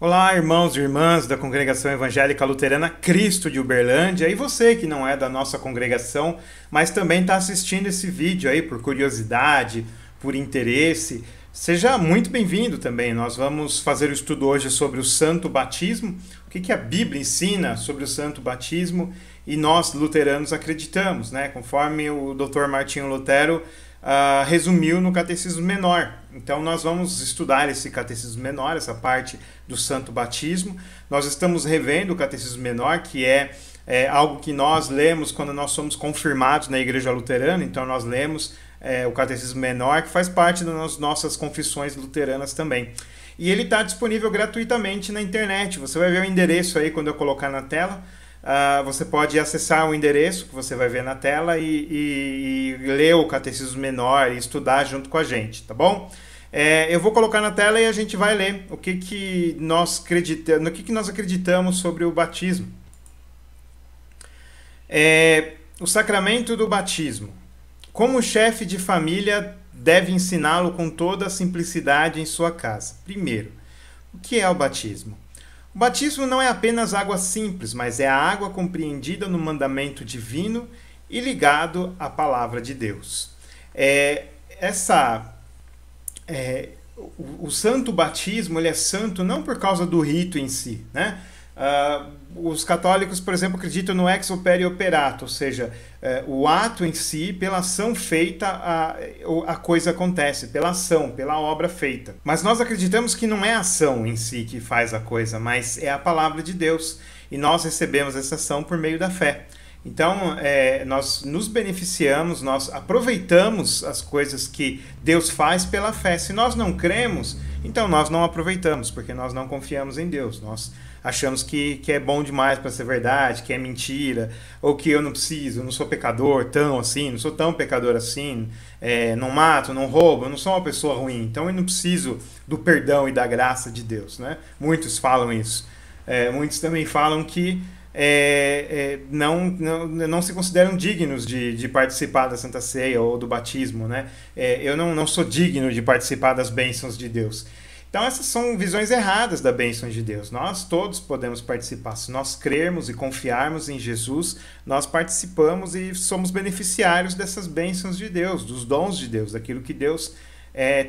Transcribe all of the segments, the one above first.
Olá, irmãos e irmãs da Congregação Evangélica Luterana Cristo de Uberlândia, e você que não é da nossa congregação, mas também está assistindo esse vídeo aí por curiosidade, por interesse, seja muito bem-vindo também. Nós vamos fazer o estudo hoje sobre o Santo Batismo, o que a Bíblia ensina sobre o Santo Batismo, e nós luteranos acreditamos, né? Conforme o Dr. Martinho Lutero resumiu no Catecismo Menor. Então nós vamos estudar esse Catecismo Menor, essa parte do Santo Batismo. Nós estamos revendo o Catecismo Menor, que é algo que nós lemos quando nós somos confirmados na Igreja Luterana. Então nós lemos o Catecismo Menor, que faz parte das nossas confissões luteranas também. E ele está disponível gratuitamente na internet. Você vai ver o endereço aí quando eu colocar na tela. Você pode acessar o endereço que você vai ver na tela e ler o Catecismo Menor e estudar junto com a gente, tá bom? Eu vou colocar na tela e a gente vai ler no que nós acreditamos sobre o batismo. O sacramento do batismo. Como chefe de família deve ensiná-lo com toda a simplicidade em sua casa? Primeiro, o que é o batismo? O batismo não é apenas água simples, mas é a água compreendida no mandamento divino e ligado à palavra de Deus. O santo batismo ele é santo não por causa do rito em si, né? Os católicos, por exemplo, acreditam no ex opere operato, ou seja, o ato em si, pela ação feita, a coisa acontece, pela ação, pela obra feita. Mas nós acreditamos que não é a ação em si que faz a coisa, mas é a palavra de Deus. E nós recebemos essa ação por meio da fé. Então, nós nos beneficiamos, nós aproveitamos as coisas que Deus faz pela fé. Se nós não cremos, então nós não aproveitamos, porque nós não confiamos em Deus. Nós achamos que é bom demais para ser verdade, que é mentira, ou que eu não preciso, eu não sou pecador tão assim, não sou tão pecador assim, não mato, não roubo, eu não sou uma pessoa ruim, então eu não preciso do perdão e da graça de Deus, né? Muitos falam isso. Muitos também falam que não se consideram dignos de participar da Santa Ceia ou do batismo, né? Eu não sou digno de participar das bênçãos de Deus. Então essas são visões erradas da bênção de Deus. Nós todos podemos participar. Se nós crermos e confiarmos em Jesus, nós participamos e somos beneficiários dessas bênçãos de Deus, dos dons de Deus, daquilo que Deus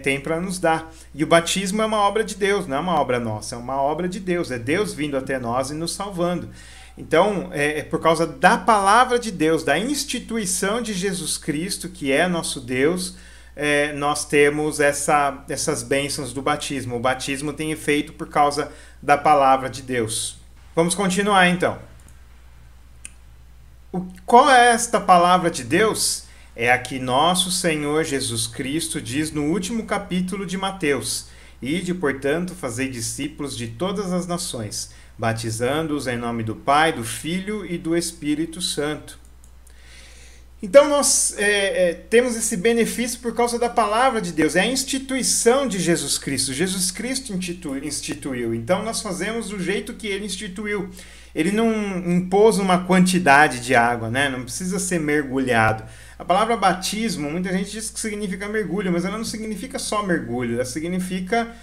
tem para nos dar. E o batismo é uma obra de Deus, não é uma obra nossa, é uma obra de Deus. É Deus vindo até nós e nos salvando. Então, por causa da palavra de Deus, da instituição de Jesus Cristo, que é nosso Deus, nós temos essas bênçãos do batismo. O batismo tem efeito por causa da palavra de Deus. Vamos continuar então. Qual é esta palavra de Deus? É a que nosso Senhor Jesus Cristo diz no último capítulo de Mateus. Ide, portanto, fazei discípulos de todas as nações, batizando-os em nome do Pai, do Filho e do Espírito Santo. Então nós temos esse benefício por causa da palavra de Deus. É a instituição de Jesus Cristo. Jesus Cristo instituiu. Então nós fazemos do jeito que ele instituiu. Ele não impôs uma quantidade de água, né? Não precisa ser mergulhado. A palavra batismo, muita gente diz que significa mergulho, mas ela não significa só mergulho. Ela significa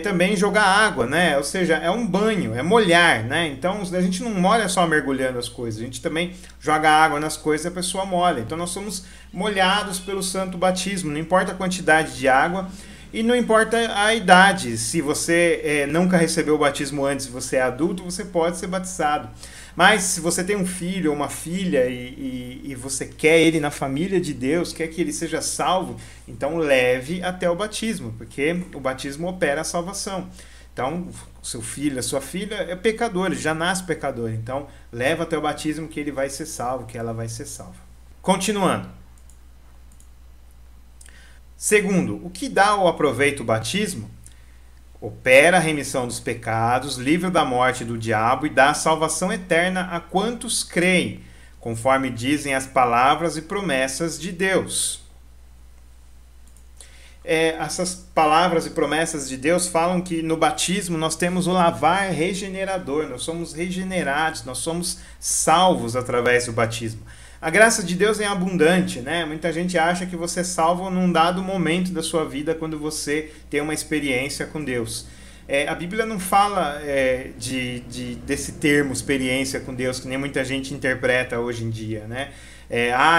também jogar água, né? Ou seja, é um banho, é molhar, né? Então a gente não molha só mergulhando as coisas, a gente também joga água nas coisas e a pessoa molha. Então nós somos molhados pelo santo batismo, não importa a quantidade de água e não importa a idade. Se você nunca recebeu o batismo antes, você é adulto, você pode ser batizado. Mas se você tem um filho ou uma filha e você quer ele na família de Deus, quer que ele seja salvo, então leve até o batismo, porque o batismo opera a salvação. Então, seu filho, a sua filha é pecador, ele já nasce pecador. Então, leva até o batismo que ele vai ser salvo, que ela vai ser salva. Continuando. Segundo, o que dá ou aproveita o batismo? Opera a remissão dos pecados, livra da morte do diabo e dá a salvação eterna a quantos creem, conforme dizem as palavras e promessas de Deus. Essas palavras e promessas de Deus falam que no batismo nós temos o lavar regenerador, nós somos regenerados, nós somos salvos através do batismo. A graça de Deus é abundante, né? Muita gente acha que você é salvo num dado momento da sua vida quando você tem uma experiência com Deus. A Bíblia não fala desse termo, experiência com Deus, que nem muita gente interpreta hoje em dia, né?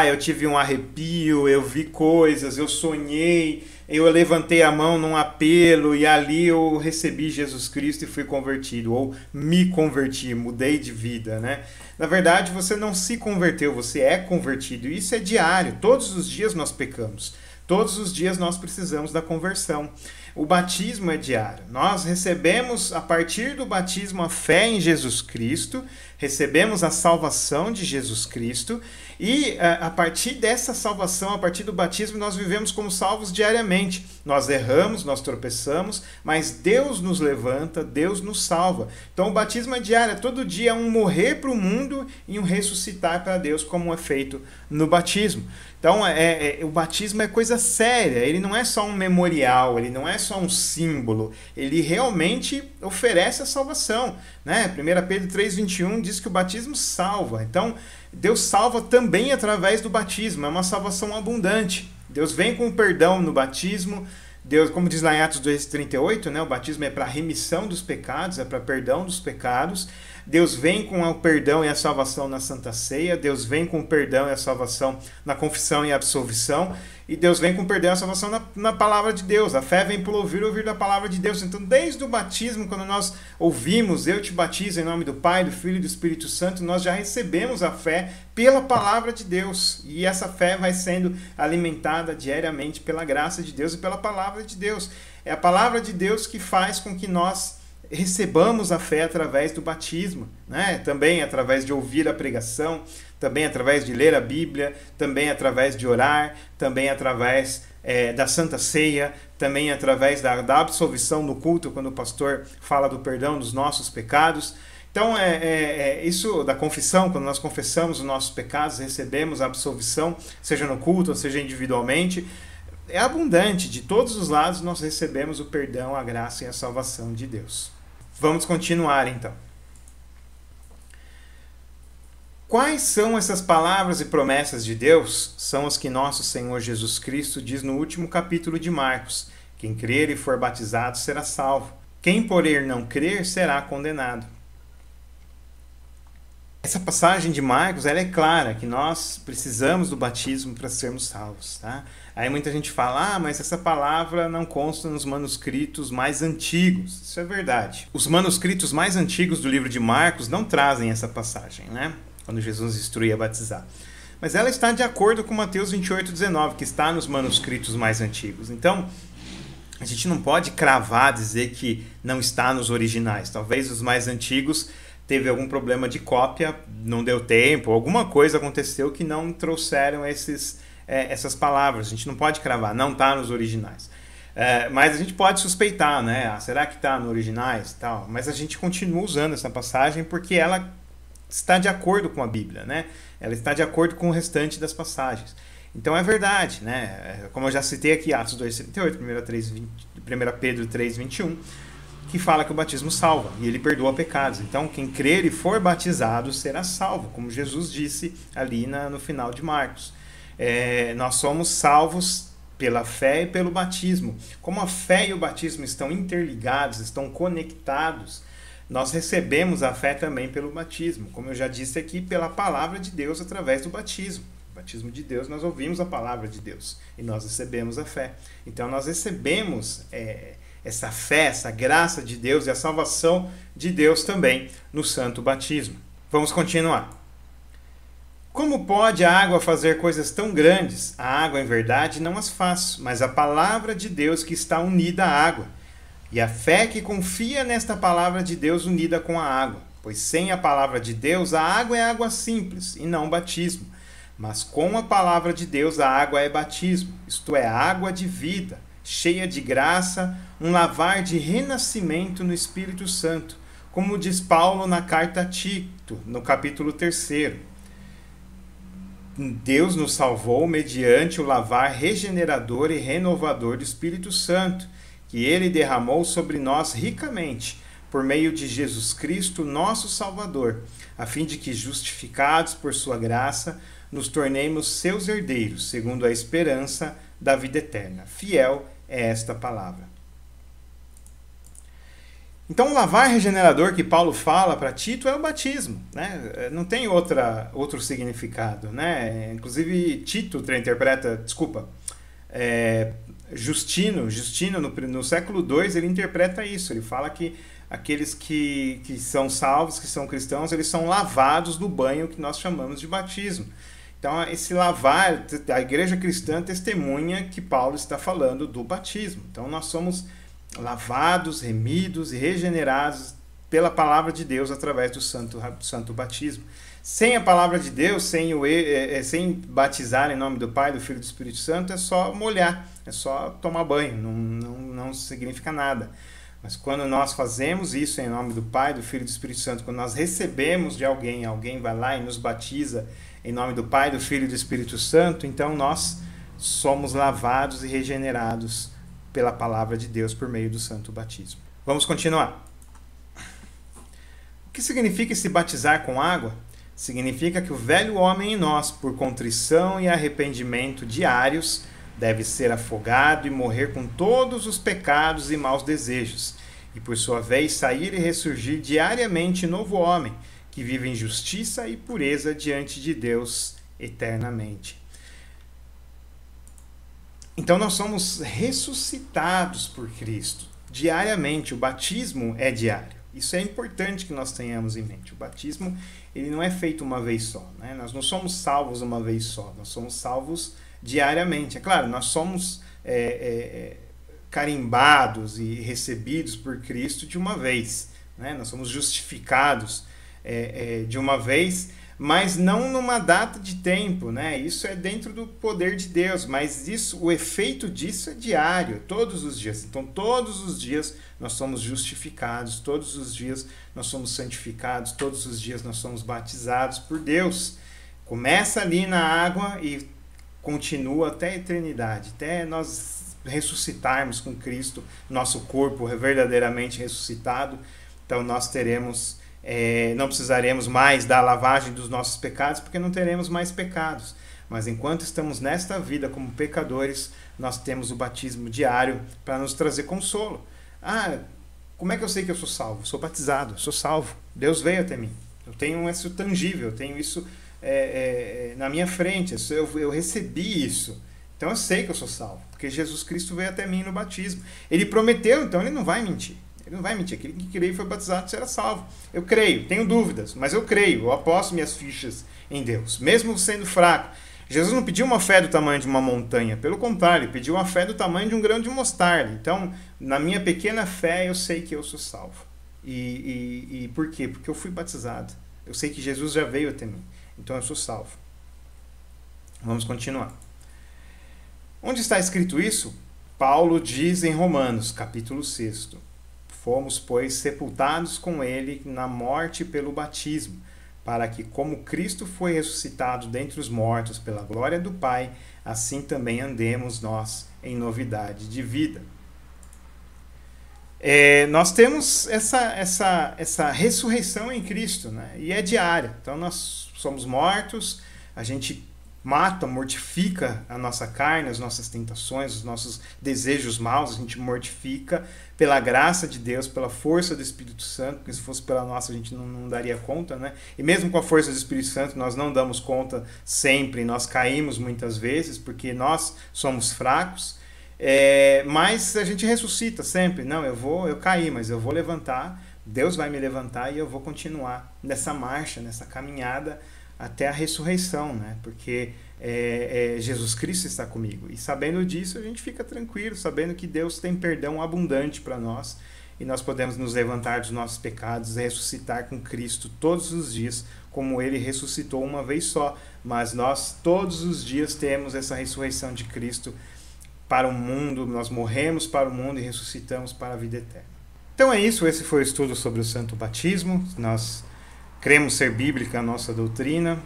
Eu tive um arrepio, eu vi coisas, eu sonhei, eu levantei a mão num apelo e ali eu recebi Jesus Cristo e fui convertido, ou me converti, mudei de vida, né? Na verdade, você não se converteu, você é convertido, e isso é diário, todos os dias nós pecamos. Todos os dias nós precisamos da conversão. O batismo é diário. Nós recebemos, a partir do batismo, a fé em Jesus Cristo, recebemos a salvação de Jesus Cristo, e a partir dessa salvação, a partir do batismo, nós vivemos como salvos diariamente. Nós erramos, nós tropeçamos, mas Deus nos levanta, Deus nos salva. Então o batismo é diário, todo dia é um morrer para o mundo e um ressuscitar para Deus, como é feito no batismo. Então o batismo é coisa séria, ele não é só um memorial, ele não é só um símbolo, ele realmente oferece a salvação, né? 1 Pedro 3,21 diz que o batismo salva. Então Deus salva também através do batismo, é uma salvação abundante. Deus vem com o perdão no batismo. Deus, como diz lá em Atos 2,38, né, o batismo é para remissão dos pecados, é para perdão dos pecados. Deus vem com o perdão e a salvação na Santa Ceia. Deus vem com o perdão e a salvação na confissão e absolvição. E Deus vem com o perdão e a salvação na palavra de Deus. A fé vem pelo ouvir da palavra de Deus. Então, desde o batismo, quando nós ouvimos, eu te batizo em nome do Pai, do Filho e do Espírito Santo, nós já recebemos a fé pela palavra de Deus. E essa fé vai sendo alimentada diariamente pela graça de Deus e pela palavra de Deus. É a palavra de Deus que faz com que nós recebamos a fé através do batismo, né? Também através de ouvir a pregação, também através de ler a Bíblia, também através de orar, também através da Santa Ceia, também através da absolvição no culto, quando o pastor fala do perdão dos nossos pecados. Então, isso da confissão, quando nós confessamos os nossos pecados, recebemos a absolvição, seja no culto ou seja individualmente, é abundante, de todos os lados nós recebemos o perdão, a graça e a salvação de Deus. Vamos continuar então. Quais são essas palavras e promessas de Deus? São as que nosso Senhor Jesus Cristo diz no último capítulo de Marcos: quem crer e for batizado será salvo. Quem, porém, não crer será condenado. Essa passagem de Marcos, ela é clara, que nós precisamos do batismo para sermos salvos, tá? Aí muita gente fala, mas essa palavra não consta nos manuscritos mais antigos. Isso é verdade. Os manuscritos mais antigos do livro de Marcos não trazem essa passagem, né? Quando Jesus instrui a batizar. Mas ela está de acordo com Mateus 28,19, que está nos manuscritos mais antigos. Então, a gente não pode cravar, dizer que não está nos originais. Talvez os mais antigos teve algum problema de cópia, não deu tempo, alguma coisa aconteceu que não trouxeram essas palavras. A gente não pode cravar, não está nos originais. Mas a gente pode suspeitar, né? Será que está nos originais? Tal? Mas a gente continua usando essa passagem porque ela está de acordo com a Bíblia, né? Ela está de acordo com o restante das passagens. Então é verdade, né? Como eu já citei aqui, Atos 2,38, 1 Pedro 3,21, que fala que o batismo salva e ele perdoa pecados. Então, quem crer e for batizado será salvo, como Jesus disse ali no final de Marcos. Nós somos salvos pela fé e pelo batismo. Como a fé e o batismo estão interligados, estão conectados, nós recebemos a fé também pelo batismo. Como eu já disse aqui, pela palavra de Deus através do batismo. O batismo de Deus, nós ouvimos a palavra de Deus e nós recebemos a fé. Então, nós recebemos essa fé, essa graça de Deus e a salvação de Deus também no santo batismo. Vamos continuar. Como pode a água fazer coisas tão grandes? A água, em verdade, não as faz, mas a palavra de Deus que está unida à água. E a fé que confia nesta palavra de Deus unida com a água. Pois sem a palavra de Deus, a água é água simples e não batismo. Mas com a palavra de Deus, a água é batismo, isto é, água de vida, cheia de graça, um lavar de renascimento no Espírito Santo, como diz Paulo na carta a Tito, no capítulo 3. Deus nos salvou mediante o lavar regenerador e renovador do Espírito Santo, que ele derramou sobre nós ricamente, por meio de Jesus Cristo, nosso Salvador, a fim de que, justificados por sua graça, nos tornemos seus herdeiros, segundo a esperança da vida eterna. Fiel é esta palavra. Então, o lavar regenerador que Paulo fala para Tito é o batismo, né? Não tem outro significado, né? Inclusive, Tito interpreta, Justino no século II, ele interpreta isso. Ele fala que aqueles que são salvos, que são cristãos, eles são lavados no banho que nós chamamos de batismo. Então, esse lavar, a igreja cristã testemunha que Paulo está falando do batismo. Então, nós somos lavados, remidos e regenerados pela palavra de Deus através do santo batismo. Sem a palavra de Deus, sem batizar em nome do Pai, do Filho e do Espírito Santo, é só molhar, é só tomar banho, não significa nada. Mas quando nós fazemos isso em nome do Pai, do Filho e do Espírito Santo, quando nós recebemos de alguém vai lá e nos batiza em nome do Pai, do Filho e do Espírito Santo, então nós somos lavados e regenerados pela palavra de Deus por meio do santo batismo. Vamos continuar. O que significa se batizar com água? Significa que o velho homem em nós, por contrição e arrependimento diários, deve ser afogado e morrer com todos os pecados e maus desejos, e por sua vez sair e ressurgir diariamente novo homem, que vive em justiça e pureza diante de Deus eternamente. Então nós somos ressuscitados por Cristo diariamente. O batismo é diário. Isso é importante que nós tenhamos em mente. O batismo ele não é feito uma vez só, né? Nós não somos salvos uma vez só. Nós somos salvos diariamente. É claro, nós somos carimbados e recebidos por Cristo de uma vez, né? Nós somos justificados de uma vez, mas não numa data de tempo, né? Isso é dentro do poder de Deus, mas o efeito disso é diário, todos os dias. Então, todos os dias nós somos justificados, todos os dias nós somos santificados, todos os dias nós somos batizados por Deus. Começa ali na água e continua até a eternidade, até nós ressuscitarmos com Cristo, nosso corpo verdadeiramente ressuscitado. Então, nós teremos... não precisaremos mais da lavagem dos nossos pecados, porque não teremos mais pecados. Mas enquanto estamos nesta vida como pecadores, nós temos o batismo diário para nos trazer consolo. Como é que eu sei que eu sou salvo? Sou batizado, sou salvo. Deus veio até mim. Eu tenho isso tangível, eu tenho isso na minha frente. Eu recebi isso. Então eu sei que eu sou salvo, porque Jesus Cristo veio até mim no batismo. Ele prometeu, então ele não vai mentir. Ele não vai mentir. Aquele que creio e foi batizado será salvo. Eu creio, tenho dúvidas, mas eu creio, eu aposto minhas fichas em Deus, mesmo sendo fraco. Jesus não pediu uma fé do tamanho de uma montanha, pelo contrário, ele pediu uma fé do tamanho de um grão de mostarda. Então, na minha pequena fé, eu sei que eu sou salvo. E por quê? Porque eu fui batizado. Eu sei que Jesus já veio até mim. Então, eu sou salvo. Vamos continuar. Onde está escrito isso? Paulo diz em Romanos, capítulo 6. Fomos, pois, sepultados com ele na morte pelo batismo, para que, como Cristo foi ressuscitado dentre os mortos pela glória do Pai, assim também andemos nós em novidade de vida. Nós temos essa ressurreição em Cristo, né? E é diária. Então nós somos mortos, a gente mortifica a nossa carne, as nossas tentações, os nossos desejos maus, a gente mortifica pela graça de Deus, pela força do Espírito Santo, porque se fosse pela nossa a gente não daria conta, né? E mesmo com a força do Espírito Santo nós não damos conta sempre, nós caímos muitas vezes, porque nós somos fracos, mas a gente ressuscita sempre. Não, eu caí, mas eu vou levantar, Deus vai me levantar e eu vou continuar nessa marcha, nessa caminhada até a ressurreição, né? Porque Jesus Cristo está comigo. E sabendo disso, a gente fica tranquilo, sabendo que Deus tem perdão abundante para nós e nós podemos nos levantar dos nossos pecados e ressuscitar com Cristo todos os dias, como Ele ressuscitou uma vez só. Mas nós todos os dias temos essa ressurreição de Cristo para o mundo, nós morremos para o mundo e ressuscitamos para a vida eterna. Então é isso, esse foi o estudo sobre o santo batismo. Nós cremos ser bíblica a nossa doutrina.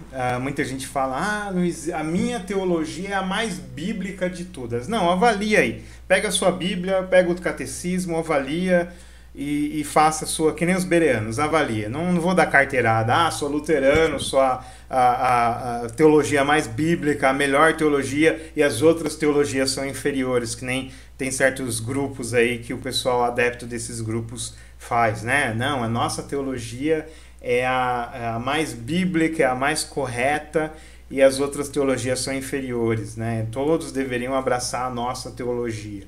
Muita gente fala, Luiz, a minha teologia é a mais bíblica de todas. Não, avalia aí. Pega a sua Bíblia, pega o catecismo, avalia e faça a sua, que nem os bereanos, avalia. Não vou dar carteirada, sou luterano, sou a teologia mais bíblica, a melhor teologia, e as outras teologias são inferiores, que nem tem certos grupos aí que o pessoal adepto desses grupos faz, né? Não, a nossa teologia é a mais bíblica, é a mais correta, e as outras teologias são inferiores, né? Todos deveriam abraçar a nossa teologia.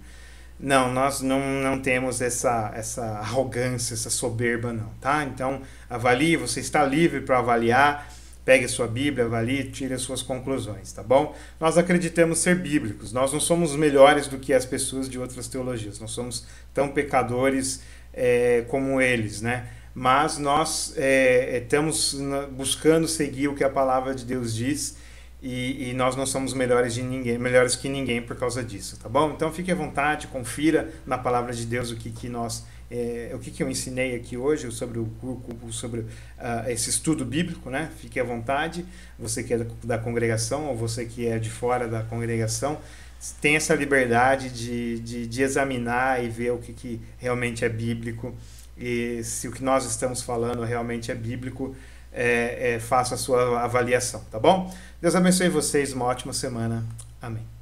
Não, nós não temos essa arrogância, essa soberba, não, tá? Então, avalie, você está livre para avaliar, pegue a sua Bíblia, avalie, tire as suas conclusões, tá bom? Nós acreditamos ser bíblicos, nós não somos melhores do que as pessoas de outras teologias, nós somos tão pecadores como eles, né? Mas nós estamos buscando seguir o que a palavra de Deus diz, e nós não somos melhores que ninguém por causa disso, tá bom? Então fique à vontade, confira na palavra de Deus o que eu ensinei aqui hoje sobre esse estudo bíblico, né? Fique à vontade, você que é da congregação ou você que é de fora da congregação, tem essa liberdade de examinar e ver o que realmente é bíblico, e se o que nós estamos falando realmente é bíblico, faça a sua avaliação, tá bom? Deus abençoe vocês, uma ótima semana. Amém.